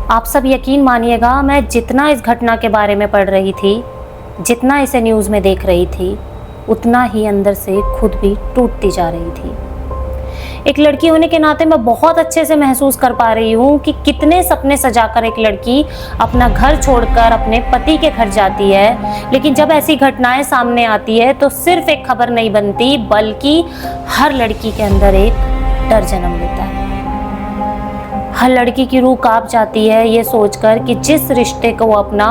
आप सब यकीन मानिएगा, मैं जितना इस घटना के बारे में पढ़ रही थी, जितना इसे न्यूज़ में देख रही थी, उतना ही अंदर से खुद भी टूटती जा रही थी। एक लड़की होने के नाते मैं बहुत अच्छे से महसूस कर पा रही हूँ कि कितने सपने सजाकर एक लड़की अपना घर छोड़कर अपने पति के घर जाती है, लेकिन जब ऐसी घटनाएं सामने आती है तो सिर्फ एक खबर नहीं बनती, बल्कि हर लड़की के अंदर एक डर जन्म लेता है। हर लड़की की रूह कांप जाती है ये सोचकर कि जिस रिश्ते को वो अपना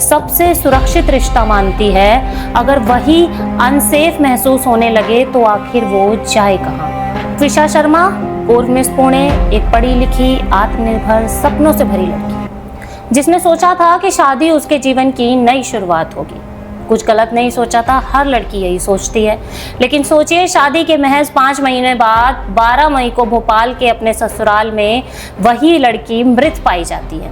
सबसे सुरक्षित रिश्ता मानती है, अगर वही अनसेफ महसूस होने लगे तो आखिर वो जाए कहाँ। त्विषा शर्मा पूर्व मिस पुणे एक पढ़ी लिखी, आत्मनिर्भर, सपनों से भरी लड़की, जिसने सोचा था कि शादी उसके जीवन की नई शुरुआत होगी। कुछ गलत नहीं सोचा था, हर लड़की यही सोचती है। लेकिन सोचिए, शादी के महज 5 महीने बाद 12 मई को भोपाल के अपने ससुराल में वही लड़की मृत पाई जाती है।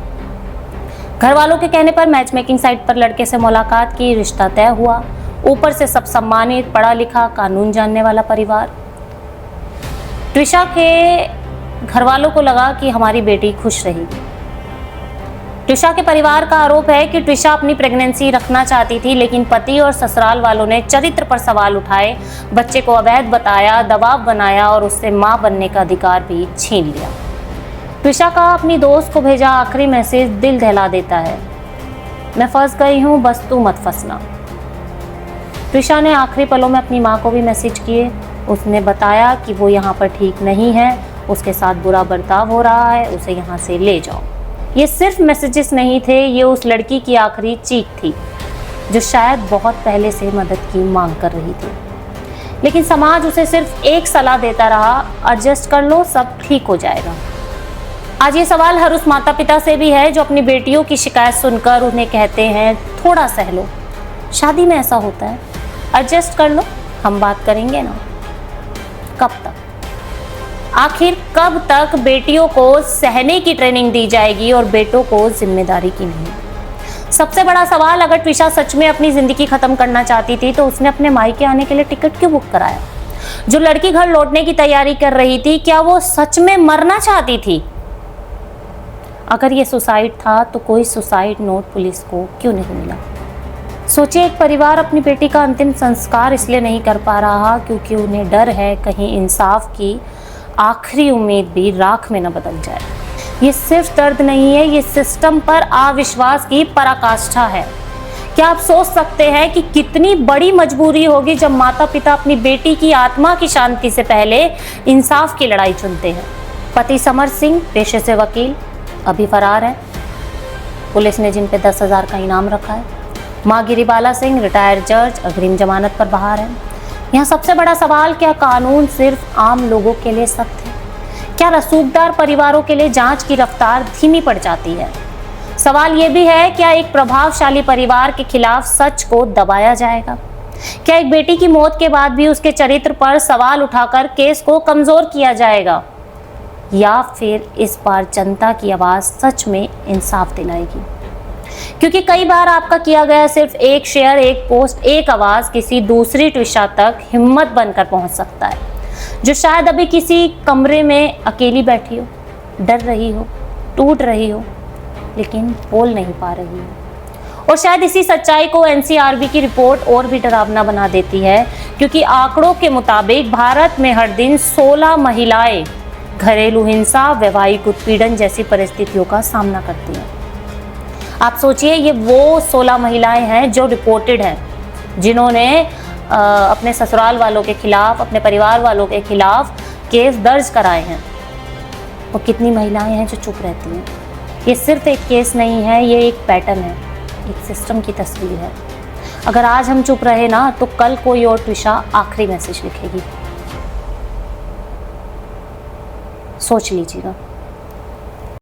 घर वालों के कहने पर मैच मेकिंग साइट पर लड़के से मुलाकात की, रिश्ता तय हुआ। ऊपर से सब सम्मानित, पढ़ा लिखा, कानून जानने वाला परिवार। त्विषा के घर वालों को लगा कि हमारी बेटी खुश रहेगी। त्विषा के परिवार का आरोप है कि त्विषा अपनी प्रेगनेंसी रखना चाहती थी, लेकिन पति और ससुराल वालों ने चरित्र पर सवाल उठाए, बच्चे को अवैध बताया, दबाव बनाया और उससे मां बनने का अधिकार भी छीन लिया। त्विषा का अपनी दोस्त को भेजा आखिरी मैसेज दिल दहला देता है, मैं फंस गई हूँ, बस तू मत फंसना। त्विषा ने आखिरी पलों में अपनी माँ को भी मैसेज किए। उसने बताया कि वो यहाँ पर ठीक नहीं है, उसके साथ बुरा बर्ताव हो रहा है, उसे यहाँ से ले जाओ। ये सिर्फ मैसेजेस नहीं थे, ये उस लड़की की आखिरी चीख थी जो शायद बहुत पहले से मदद की मांग कर रही थी। लेकिन समाज उसे सिर्फ एक सलाह देता रहा, एडजस्ट कर लो, सब ठीक हो जाएगा। आज ये सवाल हर उस माता पिता से भी है जो अपनी बेटियों की शिकायत सुनकर उन्हें कहते हैं, थोड़ा सह लो, शादी में ऐसा होता है, एडजस्ट कर लो, हम बात करेंगे ना। कब तक? आखिर कब तक बेटियों को सहने की ट्रेनिंग दी जाएगी और बेटों को जिम्मेदारी की नहीं? सबसे बड़ा सवाल, अगर त्विषा सच में अपनी जिंदगी खत्म करना चाहती थी तो उसने अपने मायके आने के लिए टिकट क्यों बुक कराया? जो लड़की घर लौटने की तैयारी कर रही थी, क्या वो सच में मरना चाहती थी? अगर ये सुसाइड था तो कोई सुसाइड नोट पुलिस को क्यों नहीं मिला? सोचिए, एक परिवार अपनी बेटी का अंतिम संस्कार इसलिए नहीं कर पा रहा क्योंकि उन्हें डर है कहीं इंसाफ की आखिरी उम्मीद भी राख में न बदल जाए। ये सिर्फ दर्द नहीं है, ये सिस्टम पर अविश्वास की पराकाष्ठा है। क्या आप सोच सकते हैं कि कितनी बड़ी मजबूरी होगी जब माता पिता अपनी बेटी की आत्मा की शांति से पहले इंसाफ की लड़ाई चुनते हैं। पति समर सिंह पेशे से वकील अभी फरार है, पुलिस ने जिन पे 10,000 का इनाम रखा है। मां गिरिबाला सिंह रिटायर्ड जज अग्रिम जमानत पर बाहर है। यहाँ सबसे बड़ा सवाल, क्या कानून सिर्फ आम लोगों के लिए सख्त है? क्या रसूखदार परिवारों के लिए जांच की रफ्तार धीमी पड़ जाती है? सवाल ये भी है, क्या एक प्रभावशाली परिवार के खिलाफ सच को दबाया जाएगा? क्या एक बेटी की मौत के बाद भी उसके चरित्र पर सवाल उठाकर केस को कमजोर किया जाएगा? या फिर इस बार जनता की आवाज सच में इंसाफ दिलाएगी? क्योंकि कई बार आपका किया गया सिर्फ एक शेयर, एक पोस्ट, एक आवाज किसी दूसरी त्विषा तक हिम्मत बनकर पहुंच सकता है, जो शायद अभी किसी कमरे में अकेली बैठी हो, डर रही हो, टूट रही हो, लेकिन बोल नहीं पा रही हो। और शायद इसी सच्चाई को एनसीआरबी की रिपोर्ट और भी डरावना बना देती है, क्योंकि आंकड़ों के मुताबिक भारत में हर दिन 16 महिलाएं घरेलू हिंसा, वैवाहिक उत्पीड़न जैसी परिस्थितियों का सामना करती हैं। आप सोचिए, ये वो 16 महिलाएं हैं जो रिपोर्टेड हैं, जिन्होंने अपने ससुराल वालों के खिलाफ, अपने परिवार वालों के खिलाफ केस दर्ज कराए हैं। और कितनी महिलाएं हैं जो चुप रहती हैं। ये सिर्फ एक केस नहीं है, ये एक पैटर्न है, एक सिस्टम की तस्वीर है। अगर आज हम चुप रहे ना, तो कल कोई और त्विषा आखिरी मैसेज लिखेगी। सोच लीजिएगा।